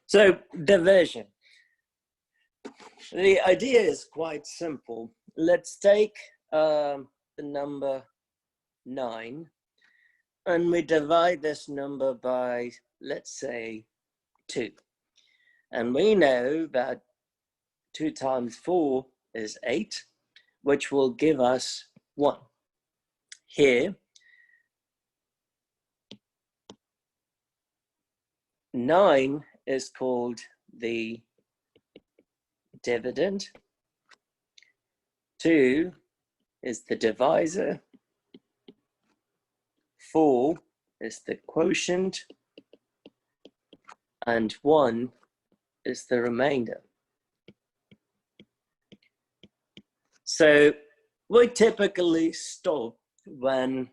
So division. The idea is quite simple. Let's take the number 9 and we divide this number by, let's say, 2. And we know that 2 times 4 is 8, which will give us 1. Here, 9 is called the dividend, 2 is the divisor, 4 is the quotient, and 1 is the remainder. So we typically stop when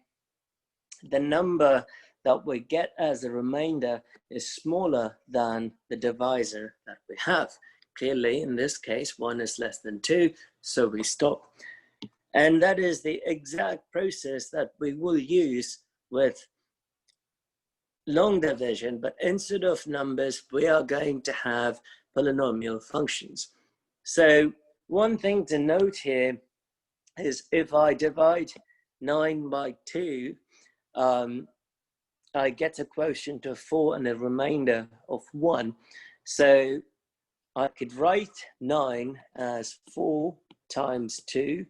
the number that we get as a remainder is smaller than the divisor that we have. Clearly, in this case, 1 is less than 2, so we stop. And that is the exact process that we will use with long division, but instead of numbers, we are going to have polynomial functions. So one thing to note here is if I divide 9 by 2, I get a quotient of 4 and a remainder of 1. So I could write 9 as 4 times 2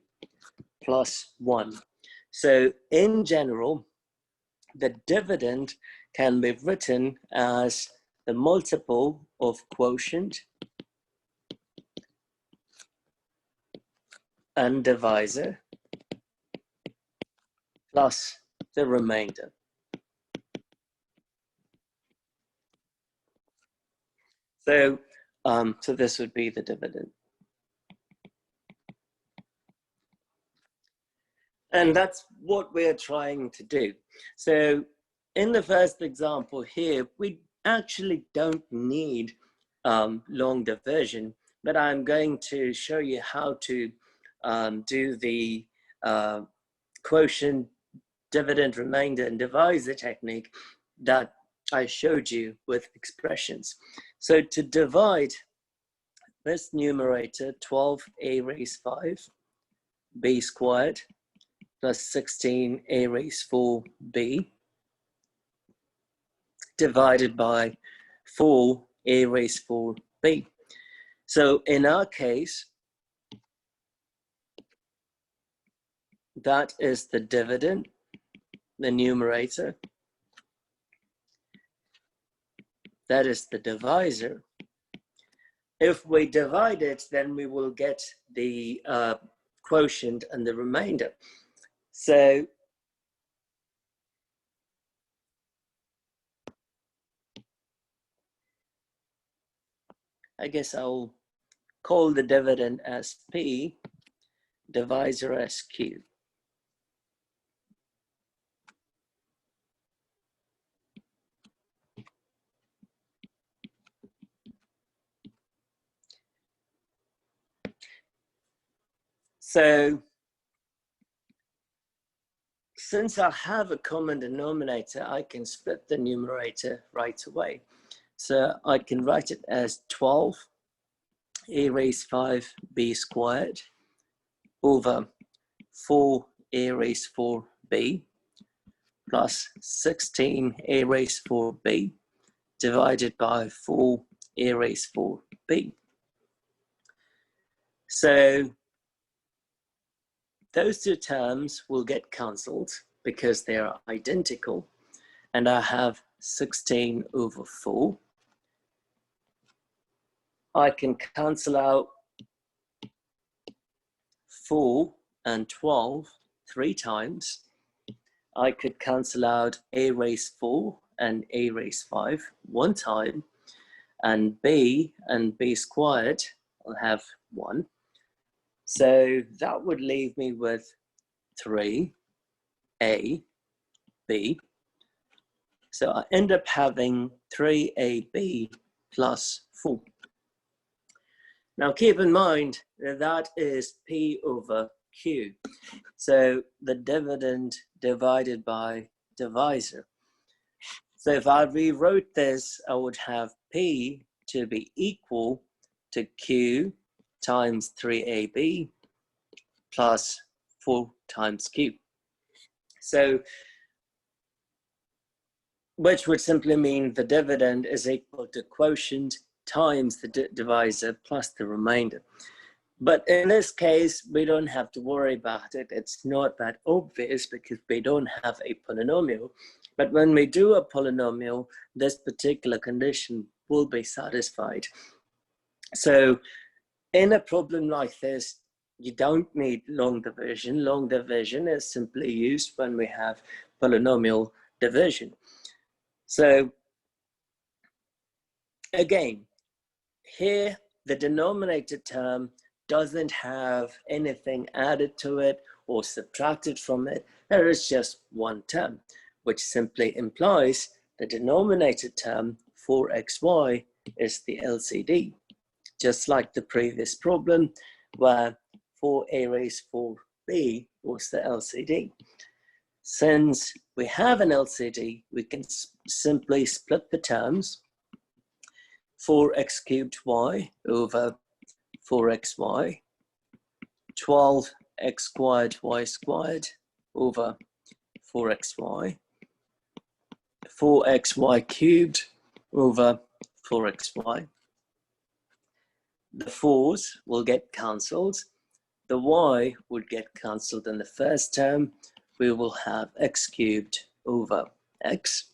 plus 1. So in general, the dividend can be written as the multiple of quotient and divisor plus the remainder. So this would be the dividend. And that's what we're trying to do. So in the first example here, we actually don't need long division, but I'm going to show you how to do the quotient, dividend, remainder, and divisor technique that I showed you with expressions. So to divide this numerator, 12a raised 5 b squared plus 16a raised 4b divided by 4a raised 4b. So in our case, that is the dividend, the numerator. That is the divisor. If we divide it, then we will get the quotient and the remainder. So I guess I'll call the dividend as P, divisor as Q. So since I have a common denominator, I can split the numerator right away. So I can write it as 12 a raised 5b squared over 4 a raised 4b plus 16 a raised 4b divided by 4 a raised 4b. So those two terms will get cancelled because they are identical, and I have 16 over 4. I can cancel out 4 and 12 3 times. I could cancel out a raised 4 and a raised 5 1 time, and b squared will have 1. So that would leave me with 3a, b. So I end up having 3ab plus 4. Now keep in mind that that is P over Q. So the dividend divided by divisor. So if I rewrote this, I would have P to be equal to q times 3ab plus 4 times q. So, which would simply mean the dividend is equal to quotient times the divisor plus the remainder. But in this case, we don't have to worry about it. It's not that obvious because we don't have a polynomial. But when we do a polynomial, this particular condition will be satisfied. So in a problem like this, you don't need long division. Long division is simply used when we have polynomial division. So again, here the denominator term doesn't have anything added to it or subtracted from it. There is just one term, which simply implies the denominator term 4xy is the LCD, just like the previous problem where 4a raised 4b was the LCD. Since we have an LCD, we can simply split the terms. 4x cubed y over 4xy, 12x squared y squared over 4xy, 4xy cubed over 4xy. The 4's will get cancelled. The y would get cancelled in the first term. We will have x cubed over x.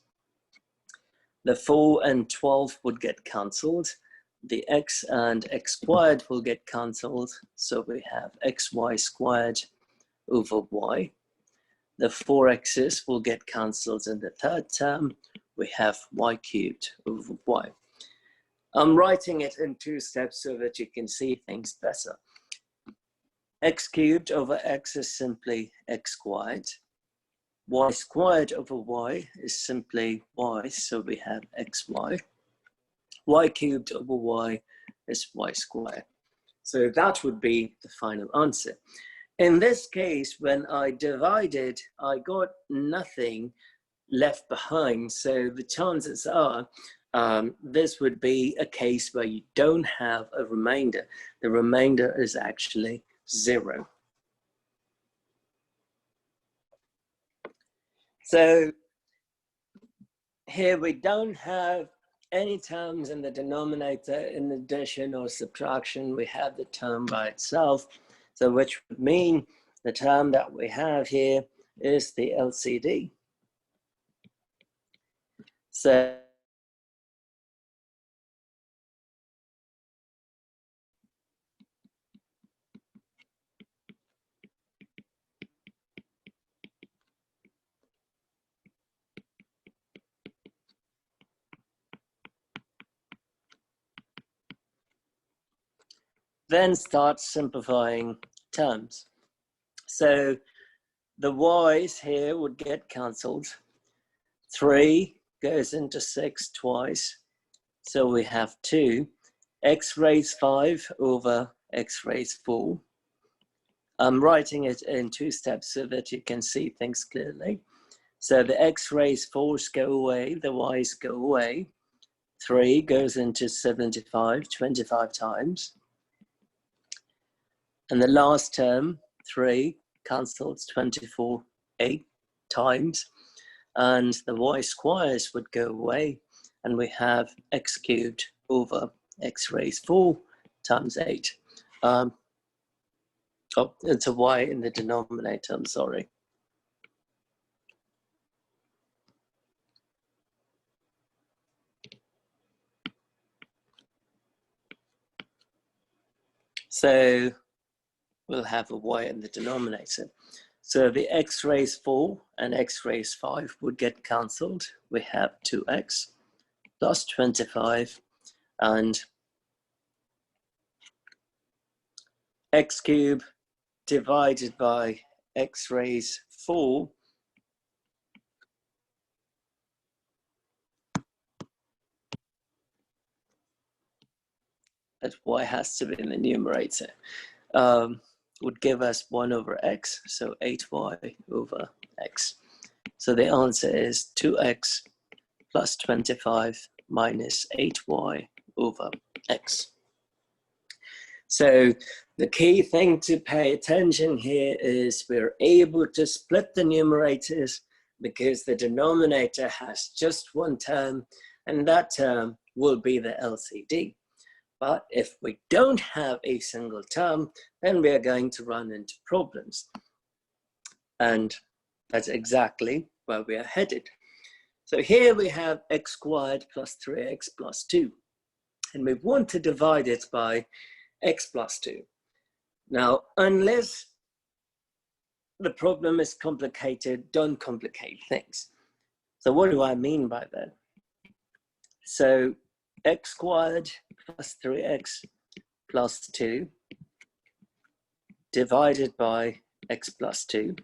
The 4 and 12 would get cancelled. The x and x squared will get cancelled. So we have xy squared over y. The 4x's will get cancelled in the third term. We have y cubed over y. I'm writing it in 2 steps so that you can see things better. X cubed over x is simply x squared. Y squared over y is simply y, so we have xy. Y cubed over y is y squared. So that would be the final answer. In this case, when I divided, I got nothing left behind. So the chances are this would be a case where you don't have a remainder. The remainder is actually 0. So here we don't have any terms in the denominator in addition or subtraction. We have the term by itself. So which would mean the term that we have here is the LCD. So then start simplifying terms. So the y's here would get cancelled. 3 goes into 6 twice. So we have 2. X raised 5 over x raised 4. I'm writing it in 2 steps so that you can see things clearly. So the x raised 4's go away, the y's go away. 3 goes into 75, 25 times. And the last term, 3, cancels 24 8 times. And the y squares would go away. And we have x cubed over x raised 4 times 8. Oh, it's a y in the denominator, I'm sorry. So we'll have a y in the denominator. So the x raised 4 and x raised 5 would get cancelled. We have 2x plus 25 and x cubed divided by x raised 4 that y has to be in the numerator, would give us 1 over x, so 8y over x. So the answer is 2x plus 25 minus 8y over x. So the key thing to pay attention here is we're able to split the numerators because the denominator has just one term, and that term will be the LCD. But if we don't have a single term, then we are going to run into problems. And that's exactly where we are headed. So here we have x squared plus 3x plus 2. And we want to divide it by x plus 2. Now, unless the problem is complicated, don't complicate things. So what do I mean by that? So x squared plus 3x plus 2 divided by x plus 2.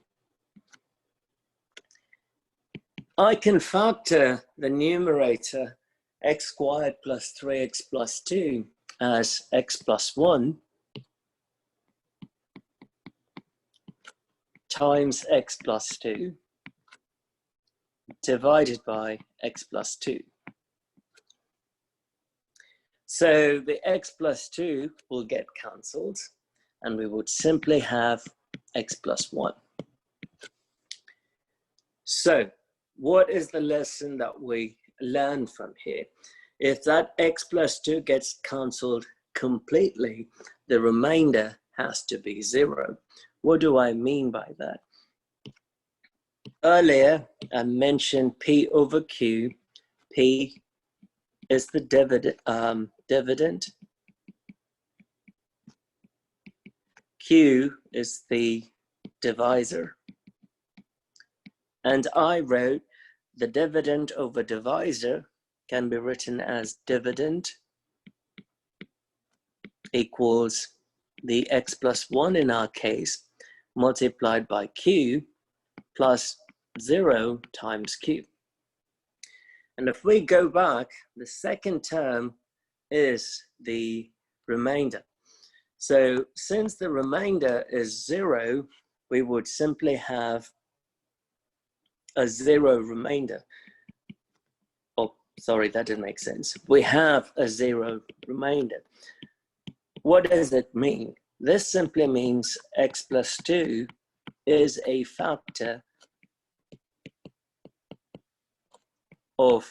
I can factor the numerator x squared plus 3x plus 2 as x plus 1 times x plus 2 divided by x plus 2. So the x plus 2 will get cancelled, and we would simply have x plus 1. So what is the lesson that we learn from here? If that x plus 2 gets cancelled completely, the remainder has to be 0. What do I mean by that? Earlier, I mentioned P over Q. P is the dividend. Q is the divisor. And I wrote the dividend over divisor can be written as dividend equals the x plus 1 in our case multiplied by Q plus 0 times Q. And if we go back, the second term is the remainder. So since the remainder is 0, we would simply have a 0 remainder. Oh, sorry, that didn't make sense. We have a 0 remainder. What does it mean? This simply means x plus 2 is a factor of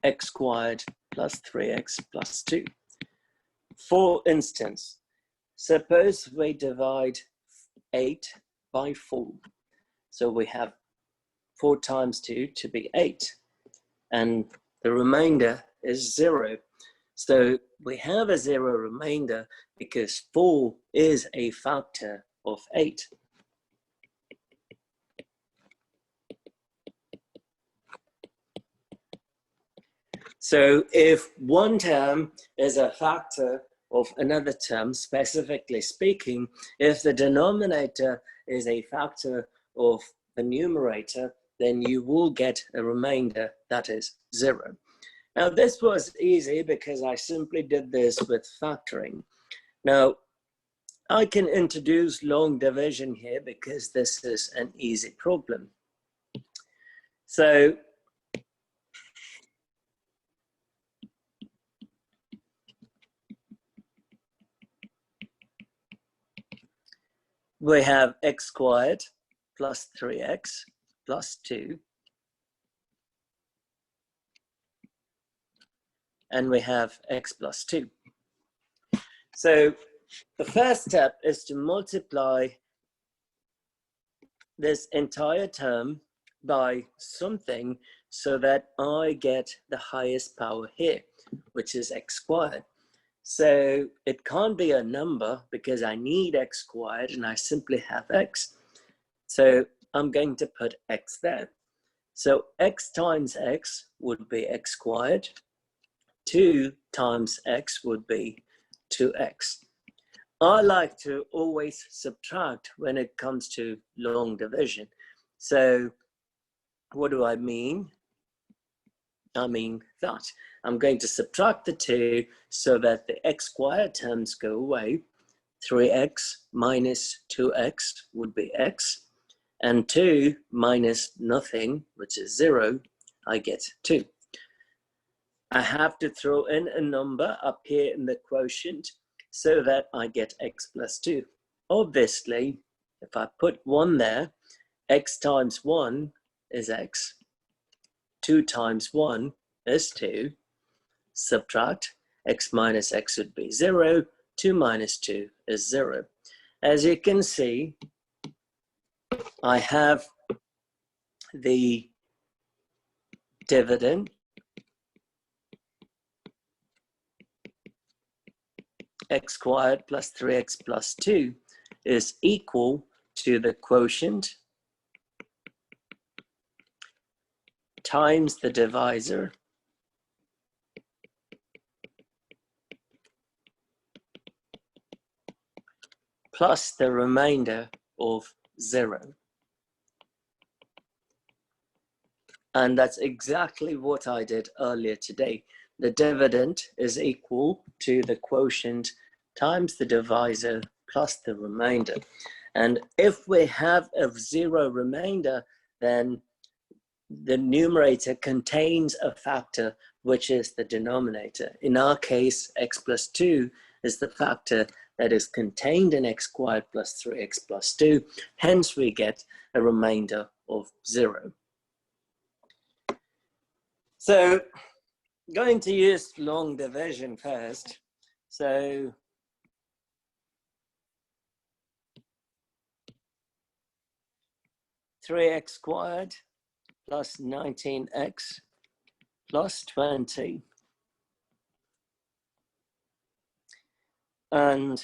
x squared plus 3x plus 2. For instance, suppose we divide 8 by 4. So we have 4 times 2 to be 8. And the remainder is 0. So we have a 0 remainder because 4 is a factor of 8. So if one term is a factor of another term, specifically speaking, if the denominator is a factor of the numerator, then you will get a remainder that is 0. Now this was easy because I simply did this with factoring. Now I can introduce long division here because this is an easy problem. So we have x squared plus 3x plus 2. And we have x plus 2. So the first step is to multiply this entire term by something so that I get the highest power here, which is x squared. So it can't be a number because I need x squared and I simply have x. So I'm going to put x there. So x times x would be x squared. 2 times x would be 2x. I like to always subtract when it comes to long division. So what do I mean? I mean that. I'm going to subtract the 2 so that the x squared terms go away. 3x minus 2x would be x. And 2 minus nothing, which is 0, I get 2. I have to throw in a number up here in the quotient so that I get x plus 2. Obviously, if I put 1 there, x times 1 is x, 2 times 1 is 2, subtract, x minus x would be 0, 2 minus 2 is 0. As you can see, I have the dividend x squared plus 3x plus 2 is equal to the quotient times the divisor plus the remainder of 0. And that's exactly what I did earlier today. The dividend is equal to the quotient times the divisor plus the remainder. And if we have a 0 remainder, then the numerator contains a factor which is the denominator. In our case, x plus 2 is the factor that is contained in x squared plus 3x plus 2. Hence, we get a remainder of 0. So, going to use long division first. So, three x squared plus 19x plus 20. And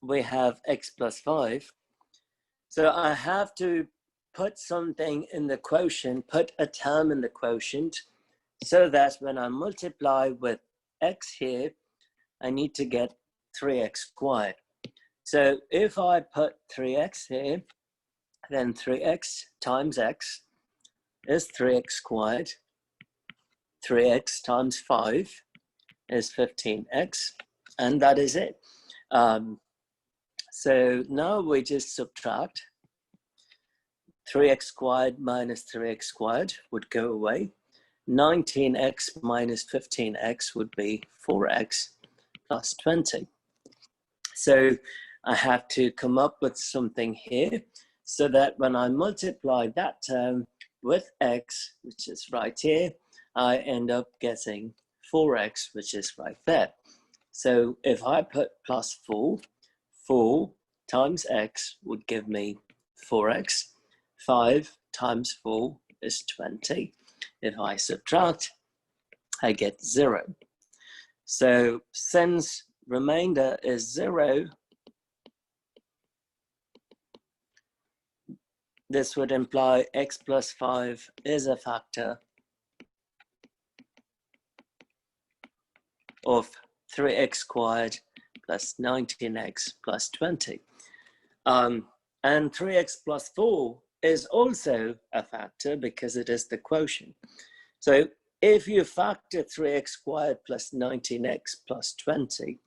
we have x plus 5. So I have to put something in the quotient, put a term in the quotient, so that when I multiply with x here, I need to get 3x squared. So if I put 3x here, then 3x times x is 3x squared. 3x times 5 is 15x, and that is it. So now we just subtract. 3x squared minus 3x squared would go away. 19x minus 15x would be 4x plus 20. So I have to come up with something here so that when I multiply that term with x, which is right here, I end up getting 4x, which is right there. So if I put plus 4, 4 times x would give me 4x. 5 times 4 is 20. If I subtract, I get 0. So since remainder is 0, this would imply x plus 5 is a factor of 3x squared plus 19x plus 20. And 3x plus 4 is also a factor because it is the quotient. So if you factor 3x squared plus 19x plus 20,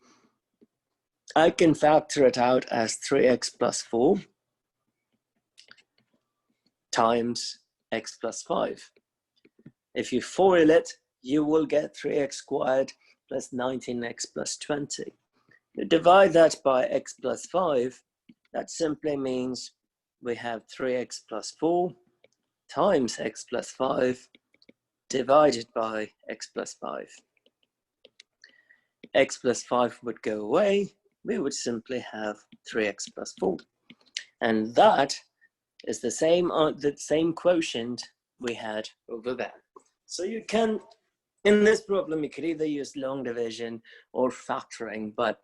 I can factor it out as 3x plus 4 times x plus 5. If you FOIL it, you will get 3x squared plus 19x plus 20. You divide that by x plus 5, that simply means we have 3x plus 4 times x plus 5 divided by x plus 5. X plus 5 would go away. We would simply have 3x plus 4. And that is the same quotient we had over there. So you can, in this problem, you could either use long division or factoring, but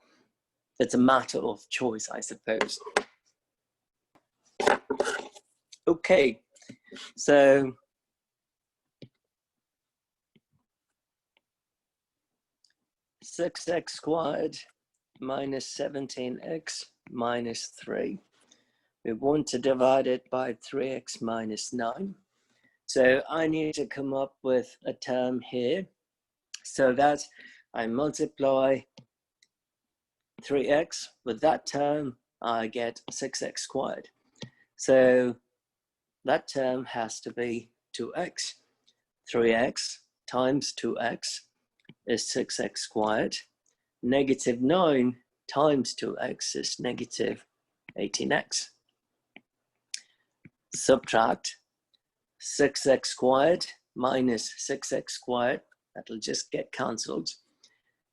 it's a matter of choice, I suppose. Okay, so six x squared minus 17x minus 3. We want to divide it by 3x minus 9. So I need to come up with a term here so that I multiply 3x with that term, I get 6x squared. So that term has to be 2x. 3x times 2x is 6x squared. Negative 9 times 2x is negative 18x. Subtract 6x squared minus 6x squared, that'll just get cancelled.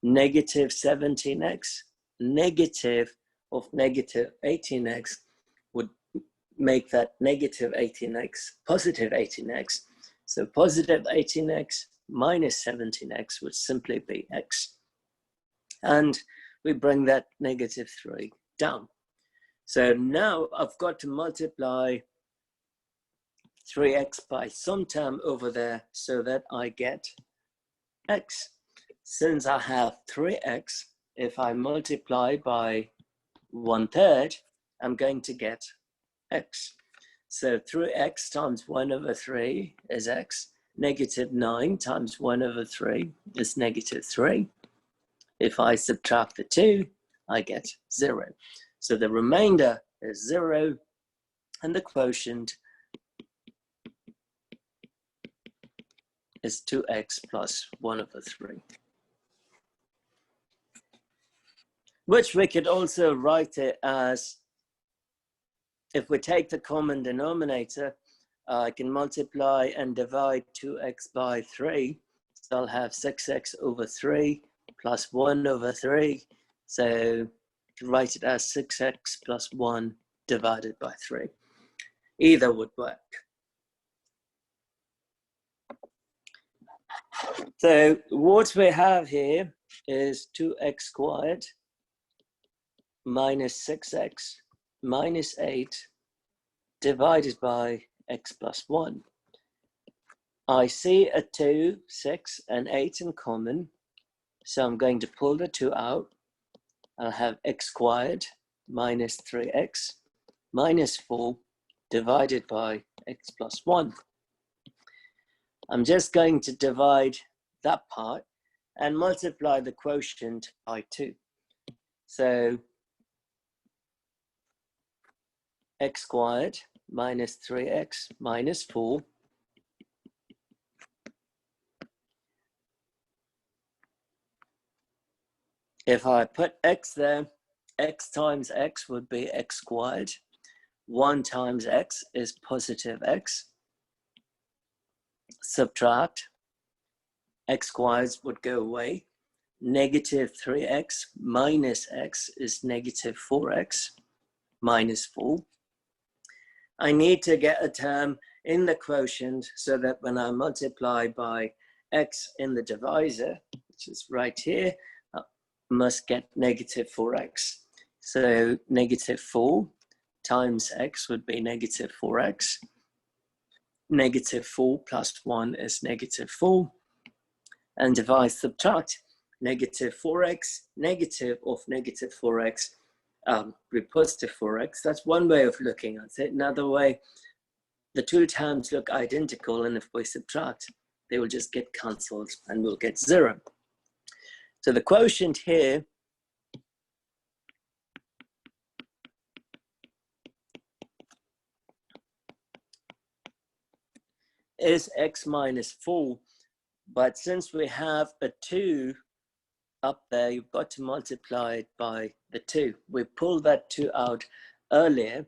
Negative 17x, negative of negative 18x would make that negative 18x positive 18x. So positive 18x minus 17x would simply be x. And we bring that negative 3 down. So now I've got to multiply 3x by some term over there so that I get x. Since I have 3x, if I multiply by 1/3, I'm going to get x. So 3x times 1/3 is x. Negative 9 times 1/3 is negative 3. If I subtract the 2, I get 0. So the remainder is 0, and the quotient is 2x plus 1/3. Which we could also write it as, if we take the common denominator, I can multiply and divide 2x by 3. So I'll have 6x over 3 plus 1/3. So to write it as 6x plus 1 divided by 3. Either would work. So what we have here is 2x squared minus 6x minus 8 divided by x plus 1. I see a 2, 6, and 8 in common, so I'm going to pull the 2 out. I'll have x squared minus 3x minus 4 divided by x plus 1. I'm just going to divide that part and multiply the quotient by 2. So x squared minus 3x minus 4 if I put x there, x times x would be x squared. 1 times x is positive x. Subtract, x squared would go away. Negative 3x minus x is negative 4x minus 4. I need to get a term in the quotient so that when I multiply by x in the divisor, which is right here, I must get negative 4x. So negative 4 times x would be negative 4x. Negative 4 plus 1 is negative 4. And if I subtract negative 4x, negative of negative 4x, with positive 4x, that's one way of looking at it. Another way, the two terms look identical, and if we subtract, they will just get cancelled and we'll get 0. So the quotient here is x minus 4, but since we have a 2 up there, you've got to multiply it by the 2. We pulled that 2 out earlier,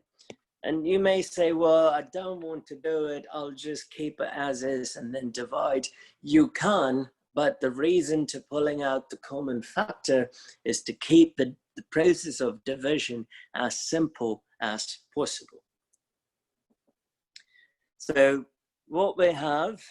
and you may say, well, I don't want to do it, I'll just keep it as is and then divide. You can, but the reason to pulling out the common factor is to keep the process of division as simple as possible. So what we have is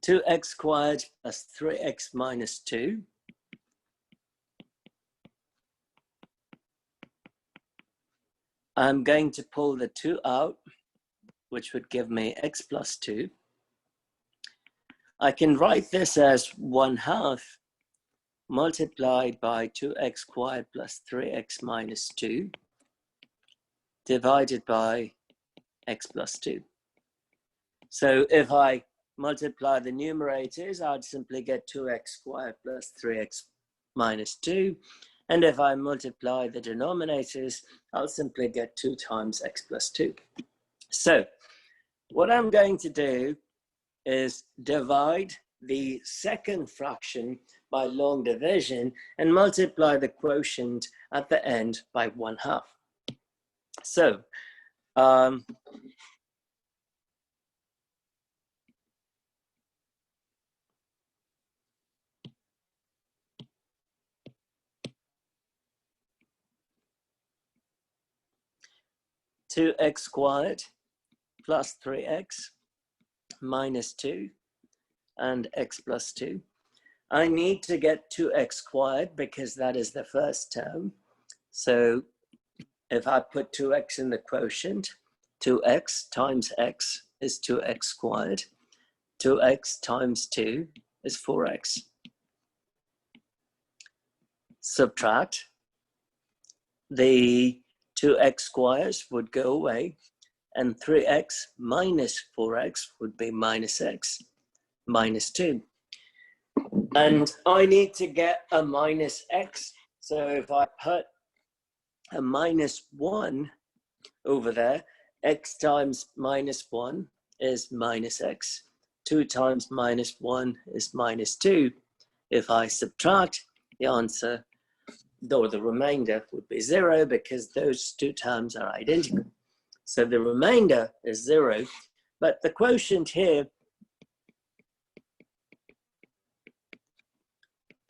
2x squared plus 3x minus 2. I'm going to pull the 2 out, which would give me x plus 2. I can write this as 1/2 multiplied by 2x squared plus 3x minus 2 divided by x plus 2. So if I multiply the numerators, I'd simply get 2x squared plus 3x minus 2. And if I multiply the denominators, I'll simply get 2 times x plus 2. So what I'm going to do is divide the second fraction by long division and multiply the quotient at the end by 1/2. So 2x squared plus 3x minus 2 and x plus 2. I need to get 2x squared because that is the first term. So if I put 2x in the quotient, 2x times x is 2x squared. 2x times 2 is 4x. Subtract. The 2x squares would go away, and 3x minus 4x would be minus x minus 2. And I need to get a minus x. So if I put a minus 1 over there, x times minus 1 is minus x. 2 times minus 1 is minus 2. If I subtract, the answer, or the remainder, would be 0 because those two terms are identical. So the remainder is 0, but the quotient here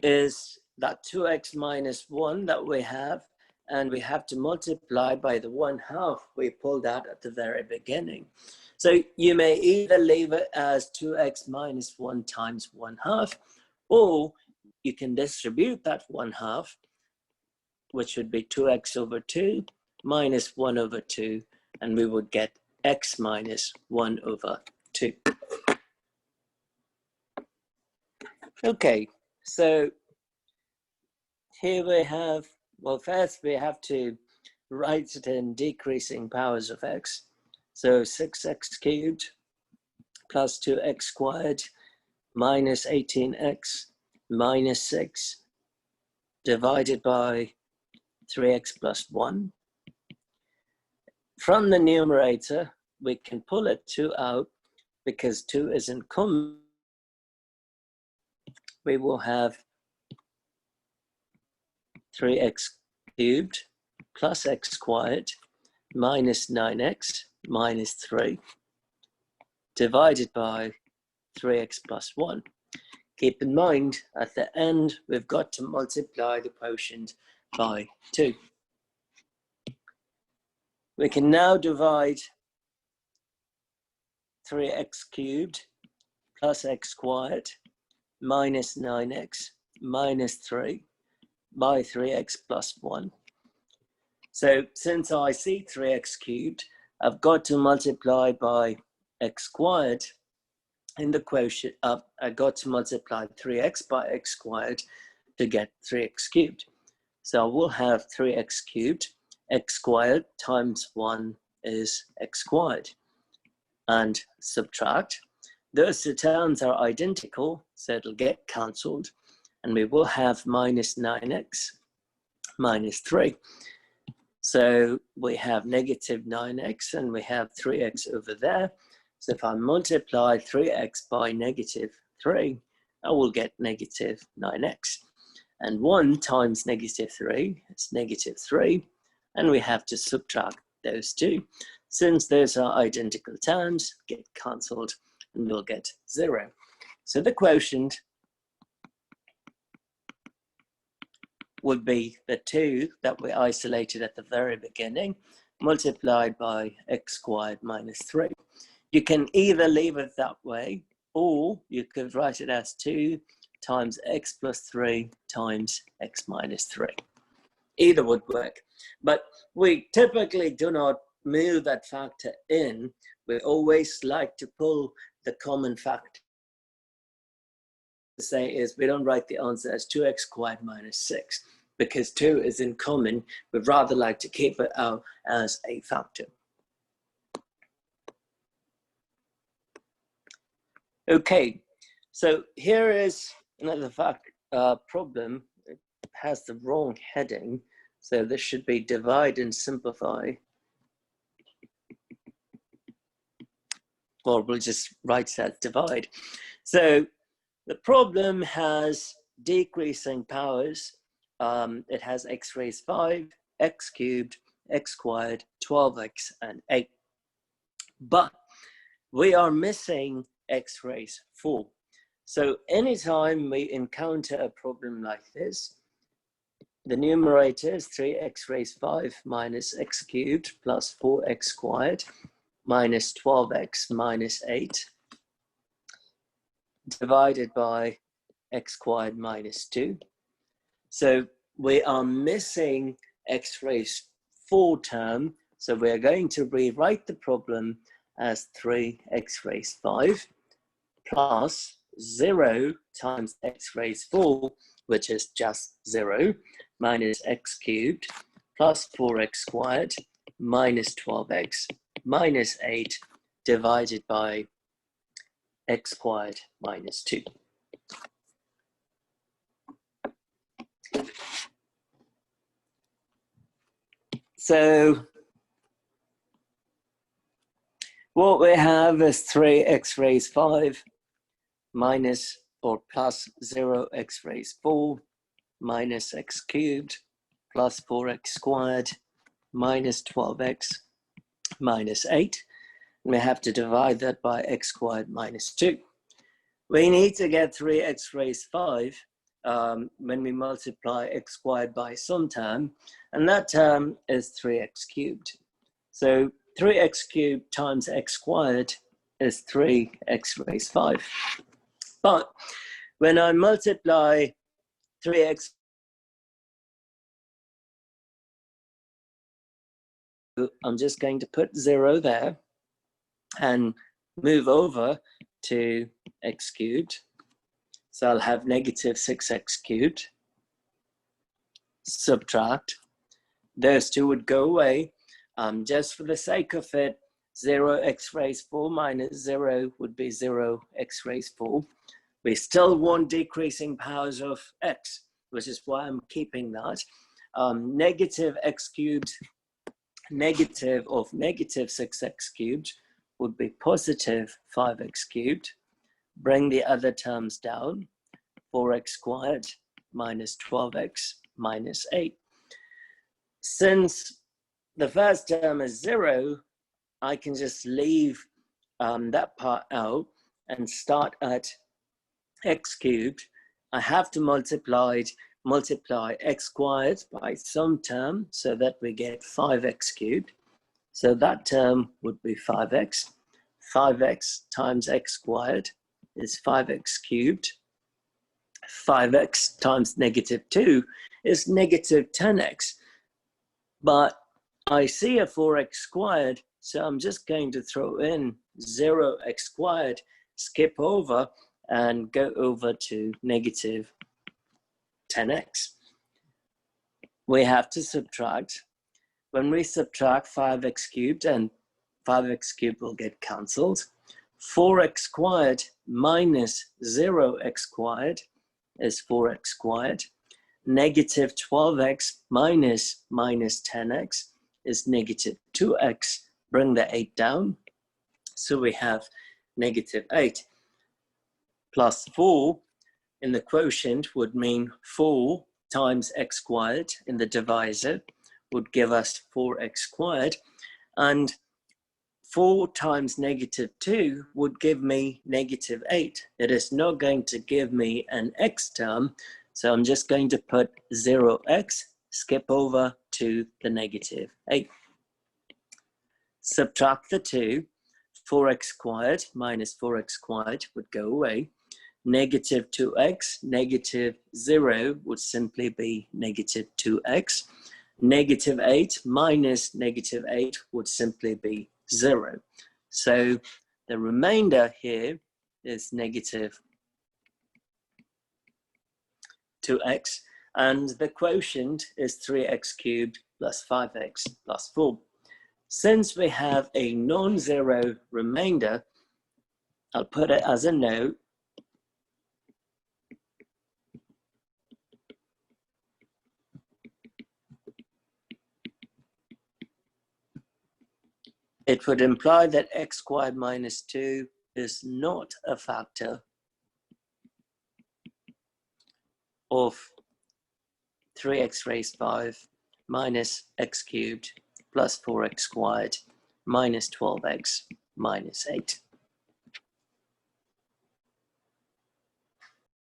is that 2x minus 1 that we have, and we have to multiply by the 1/2 we pulled out at the very beginning. So you may either leave it as 2x minus 1 times 1/2, or you can distribute that 1/2, which would be 2x over 2 minus 1 over 2, and we would get x minus 1 over 2. Okay, so here we have, well, first we have to write it in decreasing powers of x. So 6x cubed plus 2x squared minus 18x minus 6 divided by 3x plus 1. From the numerator, we can pull a 2 out because 2 isn't common. We will have 3x cubed plus x squared minus 9x minus 3 divided by 3x plus 1. Keep in mind, at the end, we've got to multiply the quotient by 2. We can now divide 3x cubed plus x squared minus 9x minus 3 by 3x plus 1. So since I see 3x cubed, I've got to multiply by x squared in the quotient. I got to multiply 3x by x squared to get 3x cubed. So I will have 3x cubed, x squared times 1 is x squared. And subtract. Those two terms are identical, so it'll get cancelled. And we will have minus 9x minus 3. So we have negative 9x and we have 3x over there. So if I multiply 3x by negative 3, I will get negative 9x. And 1 times negative 3 is negative 3. And we have to subtract those two. Since those are identical terms, get cancelled and we'll get 0. So the quotient would be the 2 that we isolated at the very beginning, multiplied by x squared minus 3. You can either leave it that way, or you could write it as 2 times x plus 3 times x minus 3. Either would work. But we typically do not move that factor in. We always like to pull the common factor. To say is we don't write the answer as 2x squared minus 6 because 2 is in common. We'd rather like to keep it out as a factor. Okay, so here is another problem. has the wrong heading. So this should be divide and simplify. Or we'll just write that divide. So the problem has decreasing powers. It has x raised 5, x cubed, x squared, 12x, and 8. But we are missing x raised 4. So anytime we encounter a problem like this, the numerator is 3x raised 5 minus x cubed plus 4x squared minus 12x minus 8 divided by x squared minus 2. So we are missing x raised 4 term. So we're going to rewrite the problem as 3x raised 5 plus 0 times x raised 4, which is just 0, minus x cubed plus 4x squared minus 12x minus 8 divided by x squared minus 2. So what we have is 3x raised 5 minus or plus 0x raised 4 minus x cubed plus 4x squared minus 12x minus 8. We have to divide that by x squared minus 2. We need to get 3x raised 5 when we multiply x squared by some term, and that term is 3x cubed. So 3x cubed times x squared is 3x raised 5. But when I multiply 3x, I'm just going to put 0 there and move over to x cubed. So I'll have negative 6x cubed. Subtract. Those two would go away. Just for the sake of it, 0x raised 4 minus 0 would be 0x raised 4. We still want decreasing powers of x, which is why I'm keeping that. Negative x cubed, negative of negative 6x cubed would be positive 5x cubed. Bring the other terms down, 4x squared minus 12x minus 8. Since the first term is 0, I can just leave that part out and start at x cubed. I have to multiply x squared by some term so that we get 5x cubed. So that term would be 5x. 5x times x squared is 5x cubed. 5x times negative 2 is negative 10x. But I see a 4x squared, so I'm just going to throw in 0x squared, skip over, and go over to negative 10x. We have to subtract. When we subtract 5x cubed, and 5x cubed will get cancelled, 4x squared minus 0x squared is 4x squared. Negative 12x minus 10x is negative 2x. Bring the 8 down. So we have negative 8. Plus 4 in the quotient would mean 4 times x squared in the divisor would give us 4x squared. And 4 times negative 2 would give me negative 8. It is not going to give me an x term, so I'm just going to put 0x, skip over to the negative 8. Subtract the 2, 4x squared minus 4x squared would go away. Negative 2x, negative 0 would simply be negative 2x. Negative 8 minus negative 8 would simply be 0. So the remainder here is negative 2x, and the quotient is 3x cubed plus 5x plus 4. Since we have a non-zero remainder, I'll put it as a note. it would imply that x squared minus 2 is not a factor of 3x raised 5 minus x cubed plus 4x squared minus 12x minus 8.